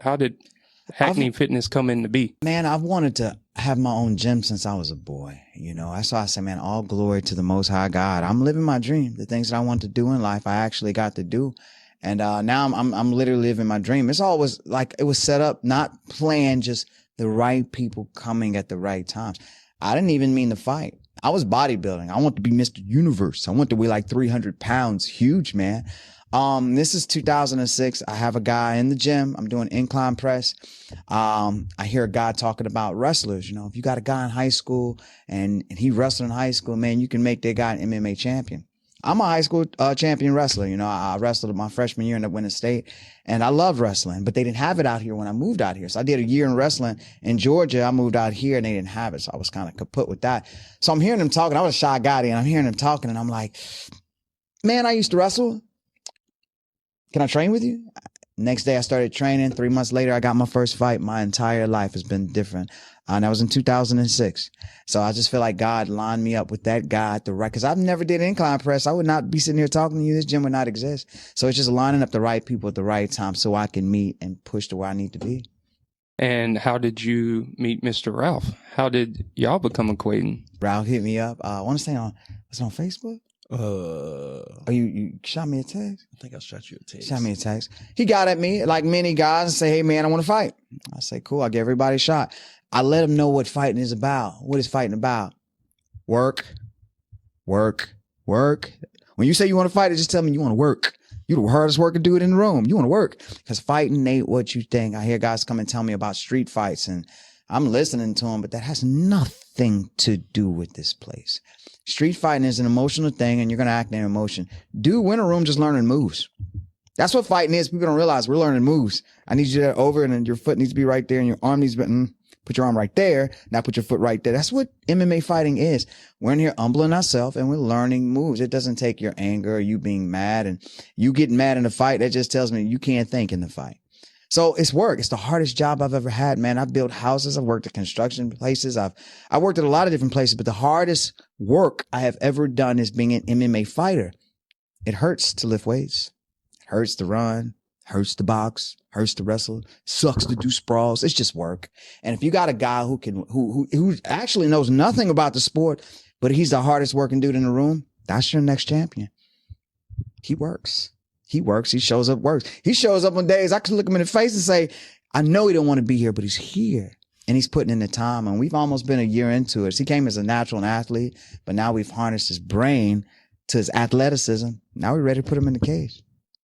How did Hackney Fitness come into be? Man, I've wanted to have my own gym since I was a boy. You know, that's why I say, man, all glory to the Most High God. I'm living my dream. The things that I want to do in life, I actually got to do. And now I'm literally living my dream. It's always like it was set up, not planned, just the right people coming at the right times. I didn't even mean to fight. I was bodybuilding. I want to be Mr. Universe. I want to weigh like 300 pounds. Huge, man. This is 2006. I have a guy in the gym. I'm doing incline press. I hear a guy talking about wrestlers. You know, if you got a guy in high school and he wrestled in high school, man, you can make that guy an MMA champion. I'm a high school champion wrestler. You know, I wrestled my freshman year in winning state, and I love wrestling, but they didn't have it out here when I moved out here. So I did a year in wrestling in Georgia. I moved out here and they didn't have it. So I was kind of kaput with that. So I'm hearing them talking. I was a shy guy and I'm hearing them talking and I'm like, man, I used to wrestle. Can I train with you? Next day I started training. 3 months later, I got my first fight. My entire life has been different. And that was in 2006. So I just feel like God lined me up with that guy at the right, because I've never did incline press. I would not be sitting here talking to you. This gym would not exist. So it's just lining up the right people at the right time so I can meet and push to where I need to be. And how did you meet Mr. Ralph? How did y'all become acquainted? Ralph hit me up. I want to say was it on Facebook? Oh, you shot me a text? I think I shot you a text. Shot me a text. He got at me like many guys and say, hey man, I want to fight. I say, cool. I'll give everybody a shot. I let him know what fighting is about. What is fighting about? Work, work, work. When you say you want to fight, just tell me you want to work. You're the hardest working dude in the room. You want to work, because fighting ain't what you think. I hear guys come and tell me about street fights and I'm listening to them, but that has nothing to do with this place. Street fighting is an emotional thing and you're going to act in emotion. Dude, we're in a room just learning moves. That's what fighting is. People don't realize we're learning moves. I need you to over and then your foot needs to be right there and your arm needs to be, put your arm right there. Now put your foot right there. That's what MMA fighting is. We're in here humbling ourselves and we're learning moves. It doesn't take your anger or you being mad and you getting mad in a fight. That just tells me you can't think in the fight. So it's work. It's the hardest job I've ever had, man. I've built houses. I've worked at construction places. I worked at a lot of different places, but the hardest work I have ever done is being an MMA fighter. It hurts to lift weights. It hurts to run. Hurts to box. Hurts to wrestle. Sucks to do sprawls. It's just work. And if you got a guy who actually knows nothing about the sport, but he's the hardest working dude in the room, that's your next champion. He works. He works. He shows up, works. He shows up on days I can look him in the face and say, I know he don't want to be here, but he's here and he's putting in the time. And we've almost been a year into it. He came as a natural athlete, but now we've harnessed his brain to his athleticism. Now we're ready to put him in the cage.